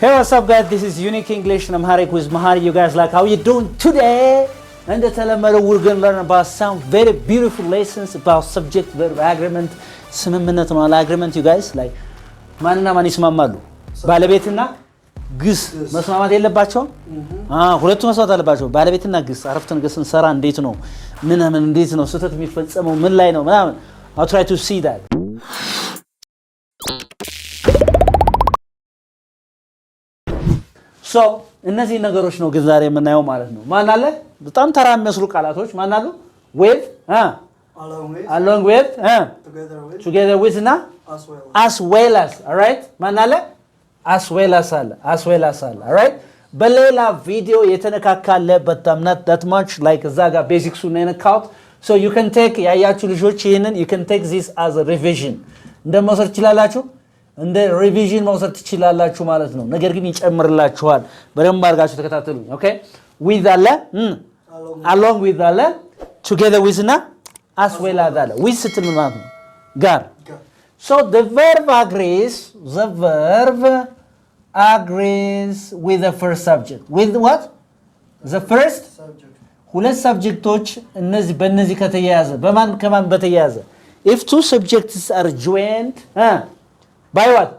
Hey, what's up guys? This is Unique English and Amharic with Mahari. You guys like how you doing today? And we're going to learn about some very beautiful lessons about subject verb agreement. ስምምነት ነው agreement you guys like ማንና ማን ይስማማሉ? ባለቤትና ግስ መስማማት የለባቸውም? ሁለቱ መስማማት አለባቸው። ባለቤትና ግስ አረፍተ ነገርን ሰራ እንዴት ነው? ምን እንዴት ነው ስህተት የሚፈጸመው ምን ላይ ነው? ምናምን I'll try to see that. So እነዚህ ነገሮች ነው ግን ዛሬ የምናየው ማለት ነው። ማን አለ? በጣም ተራ የሚመስሉ ቃላቶች ማን አሉ? with along with together with እና as well as all right ማን አለ? as well as አለ all right በሌላ ቪዲዮ የተነካካለ but I'm not that much like እዛ ጋር ቤዚክሱ ነው የነካሁት. So you can take ያያችሁ ልጆች ይሄንን you can take this as a revision እንደመውሰድ ትችላላችሁ እንደ ሪቪዥን መውሰድ ትችላላችሁ ማለት ነው። ነገር ግን ይጨምርላችኋል። በደንብ አድርጋችሁ ተከታተሉኝ። ኦኬ with አለ along with አለ together with እና as well as አለ with ስትል ማለት ነው ጋር so the verb agrees with the first subject with what the first subject ሁለት ሰብጀክቶች እነዚህ በእነዚህ ከተያያዘ በማን ከማን በተያያዘ if two subjects are joined by what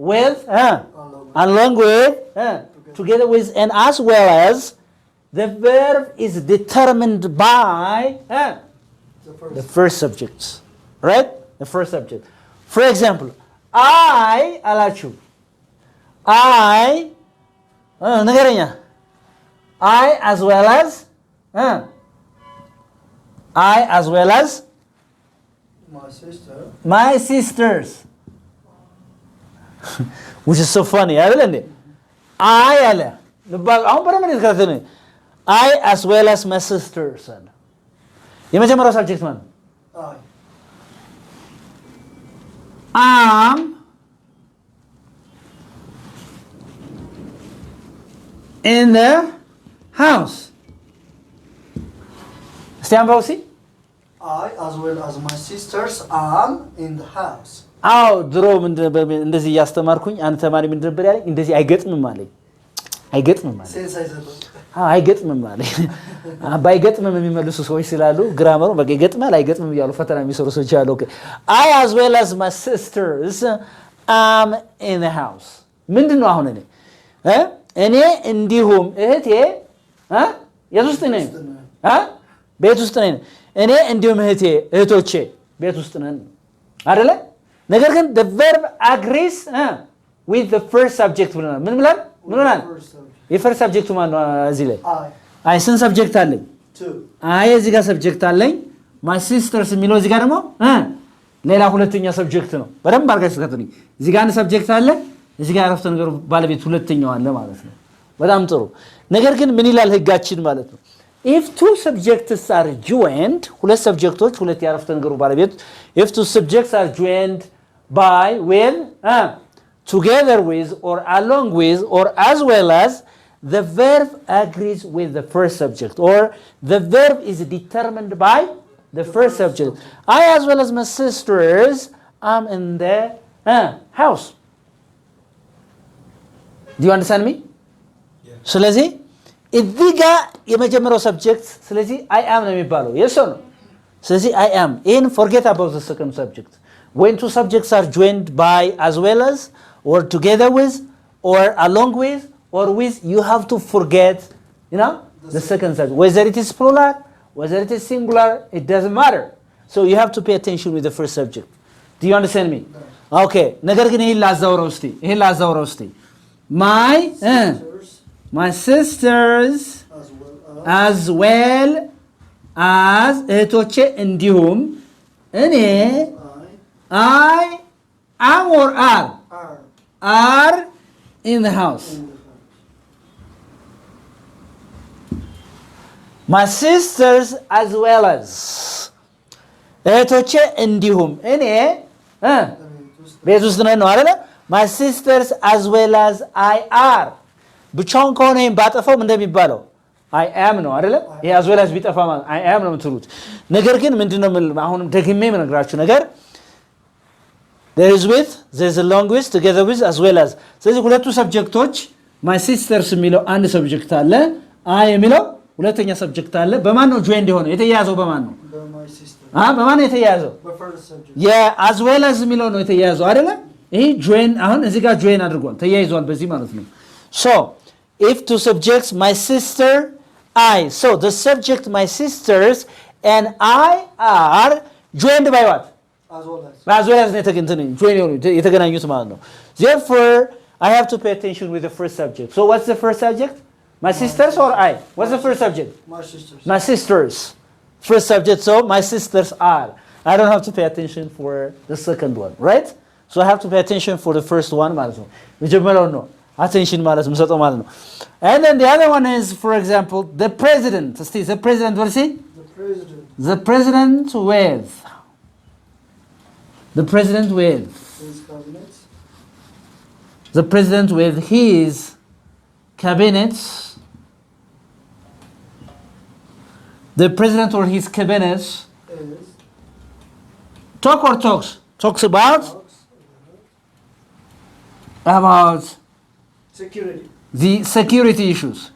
with along with together with and as well as the verb is determined by the first subject right the first subject for example I alachu I ነገረኛ I as well as my sisters which is so funny አይደል እንዴ I አለ አሁን በደንብ ነው I as well as my sisters አለ የመጀመሪያው ሳብጀክት ማለት am in the house እስቲ አንብበው እስቲ I as well as my sisters am in the house አው ድሮ እንደዚህ ያስተማርኩኝ አንተ ተማሪ ምን ነበር ያለኝ እንደዚህ አይገጥምም አለኝ አይገጥምም አለኝ ባይገጥምም የሚመልሱ ሰዎች ስላሉ ግራመሩ በቃ ይገጥማል አይገጥምም ይያሉ ፈተና የሚሰሩ ሰዎች አሉ ኦኬ I as well as my sisters am in the house ምንድነው አሁን እኔ እንዲሁም እህቴ የት ውስጥ ነኝ ቤት ውስጥ ነኝ እኔ እንዲሁም እህቶቼ ቤት ውስጥ ነን አይደለ ነገር ግን the verb agrees with the first subject ብለናል ምን ብለናል የፈርስት ሰብጀክቱ ማን ነው እዚህ ላይ አይ ስንት ሰብጀክት አለኝ አይ እዚህ ጋር ሰብጀክት አለኝ my sisters የሚለው እዚህ ጋር ደግሞ ሌላ ሁለተኛ ሰብጀክት ነው በደንብ አድርጋችሁ ተከታተሉኝ እዚህ ጋር አንድ ሰብጀክት አለ እዚህ ጋር አረፍተ ነገሩ ባለቤት ሁለተኛው አለ ማለት ነው በጣም ጥሩ ነገር ግን ምን ይላል ህጋችን ማለት ነው if two subjects are joined ሁለት ሰብጀክቶች ሁለት የአረፍተ ነገሩ ባለቤት if two subjects are joined by with together with or along with or as well as the verb agrees with the first subject or the verb is determined by the first subject I as well as my sisters am in the house do you understand me yeah ስለዚህ እዚህ ጋር የመጀመሪያው ሰብጀክት ስለዚህ I am ነው የሚባለው yes or no ስለዚህ I am in forget about the second subject when two subjects are joined by as well as or together with or along with or with you have to forget you know the second subject whether it is plural whether it is singular it doesn't matter so you have to pay attention with the first subject do you understand me okay ነገር ግን ይሄን ላዛውረው እስቲ my sisters as well as እህቶቼ እንዲሁም እኔ I am or are in the house my sisters as well as እህቶቼ እንዲሁም እኔ ቤት ውስጥ ነን ነው አይደል my sisters as well as I are ብቻውን ከሆነ ይሄን ባጠፋው እንደሚባለው I am ነው አይደል ይሄ as well as ቢጠፋ ማለት I am ነው የምትሉት ነገር ግን ምንድነው አሁንም ደግሜ የምነግራችሁ ነገር there is with there is along with together with as well as ስለዚህ ሁለቱ ሰብጀክቶች my sisters የሚለው አንድ ሰብጀክት አለ አይ የሚለው ሁለተኛ ሰብጀክት አለ በማን ነው ጆይንድ የሆነው የተያያዘው በማን ነው በማን ነው የተያያዘው as well as የሚለው ነው የተያያዘው አይደለ ይሄ join አሁን እዚህ ጋር join አድርጓል ተያይዟል በዚህ ማለት ነው so if two subjects my sister I so the subject my sisters and I are joined by what as well as join የተገናኙት ማለት ነው therefore I have to pay attention with the first subject so what's the first subject my sisters or I what's the first subject my sisters first subject so my sisters are I don't have to pay attention for the second one right so I have to pay attention for the first one ማለት ነው መጀመሪያው ነው attention ማለት ምሰጠው ማለት ነው and then the other one is for example the president the president what is he the president with the president with his cabinet the president with his cabinet the president or his cabinet talks about security the security issues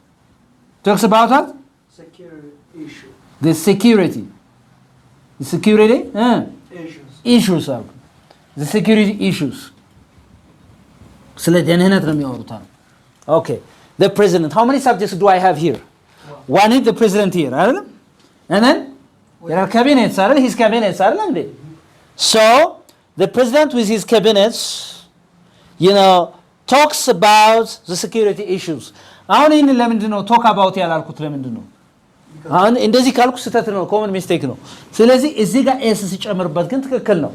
talks about what security issue the security issues are the security issues ስለ ደህንነት ነው የሚያወሩት okay the president how many subjects do I have here one is the president here አይደል and then there are cabinets አይደል his cabinets አይደል እንዴ so the president with his cabinets you know talks about the security issues አሁን ይሄን ለምንድን ነው talk about ያላልኩት ለምንድን ነው አሁን እንደዚህ ካልኩ ስህተት ነው common mistake ነው ስለዚህ እዚህ ጋር s ሲጨምርበት ግን ትክክል ነው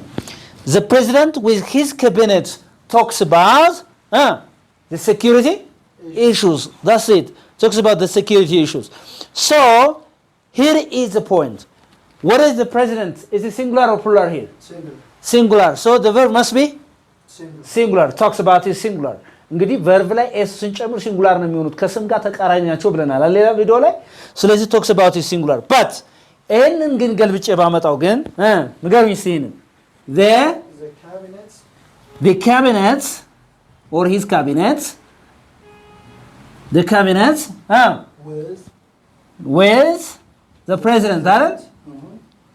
the president with his cabinet talks about the security issues that's it talks about the security issues so here is the point what is the president is it singular or plural here singular so the verb must be singular talks about is singular እንግዲህ verb ላይ s ስንጨምር singular ነው የሚሆኑት ከስም ጋር ተቃራኒ ናቸው ብለናል ሌላ ቪዲዮ ላይ ስለዚህ talks about is singular but ይሄንን ግን ገልብጬ ባመጣው ግን ንገሩኝ ሲይንን the cabinet or his cabinet the cabinet with the president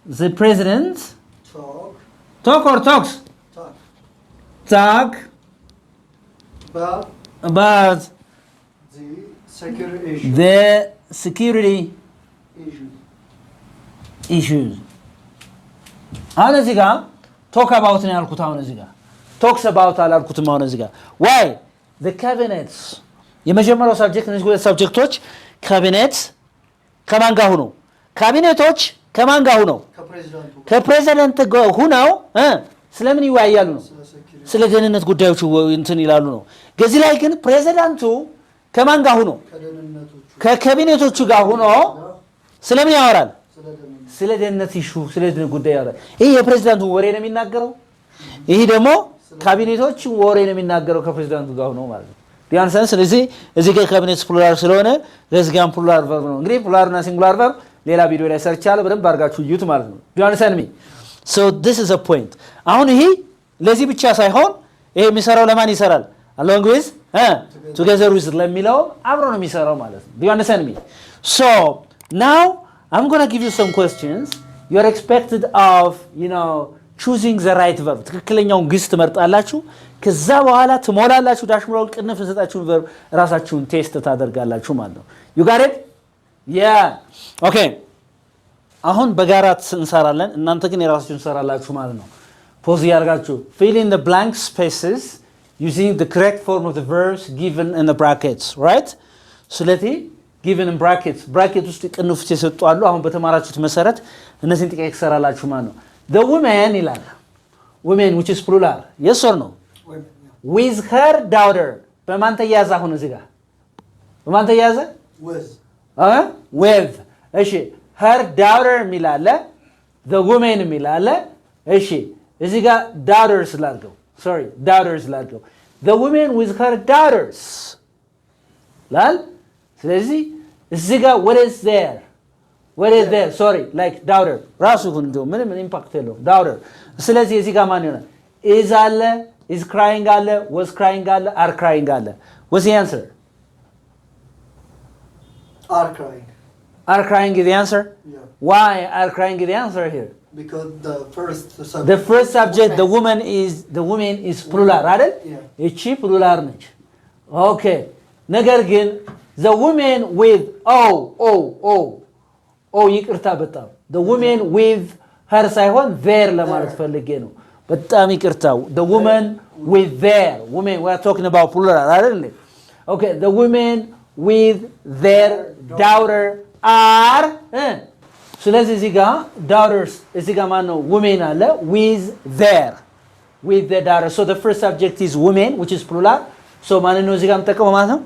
the president talk or talks talk about the security issues አሁን እዚህ ጋር talk about ነው ያልኩት አሁን እዚህ ጋር talks about አላልኩትም አሁን እዚህ ጋር why the cabinets የመጀመሪያው ሰብጀክት እነዚህ ሁለት ሰብጀክቶች ካቢኔት ከማን ጋር ሆኖ ካቢኔቶች ከማን ጋር ሆኖ ከፕሬዝዳንት ጋር ሆነው ስለምን ይወያያሉ ነው ስለ ደህንነት ጉዳዮች እንትን ይላሉ ነው ከዚህ ላይ ግን ፕሬዝዳንቱ ከማን ጋር ሆኖ ከካቢኔቶቹ ጋር ሆኖ ስለምን ያወራል ስለ ደህንነት ኢሹ ስለ ደህንነት ጉዳይ ያወራል ይሄ የፕሬዝዳንቱ ወሬ ነው የሚናገረው ይሄ ደግሞ ካቢኔቶች ወሬ ነው የሚናገረው ከፕሬዝዳንቱ ጋር ሆኖ ማለት ነው ዲያንሰን ስለዚህ እዚህ ጋር ካቢኔት ፕሉራል ስለሆነ ለዚጋም ፕሉራል ቨርብ ነው እንግዲህ ፕሉራል እና ሲንጉላር ቨርብ ሌላ ቪዲዮ ላይ ሰርች አለ በደንብ አድርጋችሁ እዩት ማለት ነው ዲያንሰን ሚ so this is a point አሁን ይሄ ለዚህ ብቻ ሳይሆን ይሄ የሚሰራው ለማን ይሰራል along with together with ለሚለው አብሮ ነው የሚሰራው ማለት ነው ዲያንሰን ሚ so now I'm going to give you some questions you are expected of choosing the right verb ትክክለኛውን ግስ ትመርጣላችሁ ከዛ በኋላ ትሞላላችሁ ዳሽሞራል ቅንፍ ሰጣችሁ verb ራሳችሁን ቴስት ታደርጋላችሁ ማለት ነው you got it yeah okay አሁን በጋራ እንሰራለን እናንተ ግን የራሳችሁን ሰራላችሁ ማለት ነው ፖዝ ያርጋችሁ fill in the blank spaces using the correct form of the verbs given in the brackets right ስለዚህ given in brackets bracket ውስጥ ቅንፍ ተሰጡ አሉ አሁን በተማራችሁት መሰረት እነዚህን ጥቂት ሰራላችሁ ማለት ነው the woman ይላል women which is plural yes or no with her daughter በማን ተያዘ አሁን እዚህ ጋር በማን ተያዘ with እሺ her daughter ሚላለ the woman ሚላለ እሺ እዚህ ጋር daughters ላድርገው daughters ላድርገው the women with her daughters ላል ስለዚህ እዚህ ጋር what is there like daughter ራሱ እንደው ምንም ኢምፓክት የለው daughter ስለዚህ እዚህ ጋር ማን ይሆናል is አለ is crying አለ was crying አለ are crying አለ what's the answer Are crying. Are crying is the answer? Yeah. Why are crying is the answer here? Because the subject. The first subject, the woman is plural, አይደል? Yeah. እቺ plural ነች። Okay. ነገር ግን the woman with ይቅርታ በጣም the woman with her ሳይሆን there ለማለት ፈልጌ ነው። በጣም ይቅርታ። the woman with their women we are talking about plural አይደል? Okay, the women with their daughter are ስለዚህ እዚህ ጋር daughters እዚህ ጋር ማን ነው? women አለ with the daughter. So the first subject is women which is plural. So ማን ነው እዚህ ጋር የምጠቀመው ማለት ነው?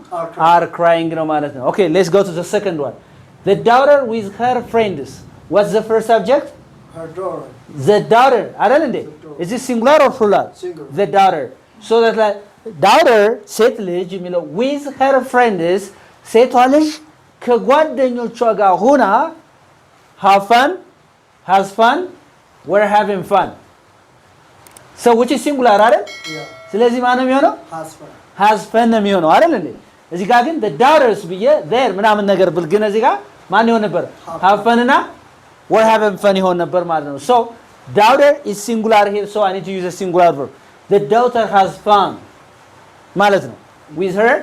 are crying ነው ማለት ነው። Okay, let's go to the second one. The daughter with her friends. What's the first subject? Her daughter. The daughter አይደል እንዴ? Is it singular or plural? Singular. The daughter. So that like daughter ሴት ልጅ የሚለው with her friends ሴቷ ልጅ ከጓደኞቿ ጋር ሆና have fun, has fun, we're having fun. So which is singular አይደል? Yeah. ስለዚህ ማን ነው የሚሆነው? has fun ነው የሚሆነው አይደል እንዴ? እዚህ ጋር ግን the daughters ብዬ there ምናምን ነገር ብል ግን እዚህ ጋር ማን ይሆን ነበር? have fun እና we're having fun ይሆን ነበር ማለት ነው። So daughter is singular here, so I need to use a singular verb. The daughter has fun ማለት ነው with her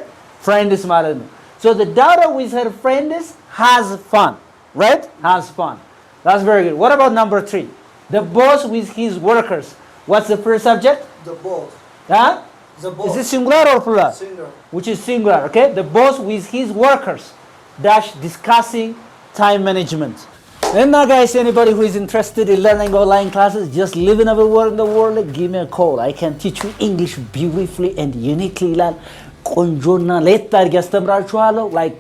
friends ማለት ነው። So the daughter with her friends has fun, right? Has fun. That's very good. What about number 3? The boss with his workers. What's the first subject? The boss. Huh? The boss. Is it singular or plural? Singular. Which is singular, okay? The boss with his workers dash discussing time management. And now guys, anybody who is interested in learning online classes, just living everywhere in the world, give me a call. I can teach you English beautifully and uniquely. ቆንጆና ለየት አድርጌ አስተምራችኋለሁ። like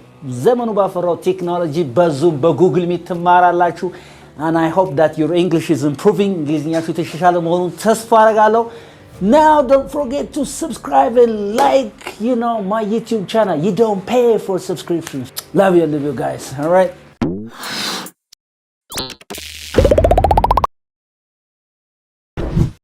ዘመኑ ባፈራው ቴክኖሎጂ በዙም በጉግል ሚት ትማራላችሁ። and I hope that your English is improving. እንግሊዝኛችሁ የተሻሻለ መሆኑን ተስፋ አደርጋለሁ። Now don't forget to subscribe and like, my YouTube channel. You don't pay for subscriptions. Love you guys. All right.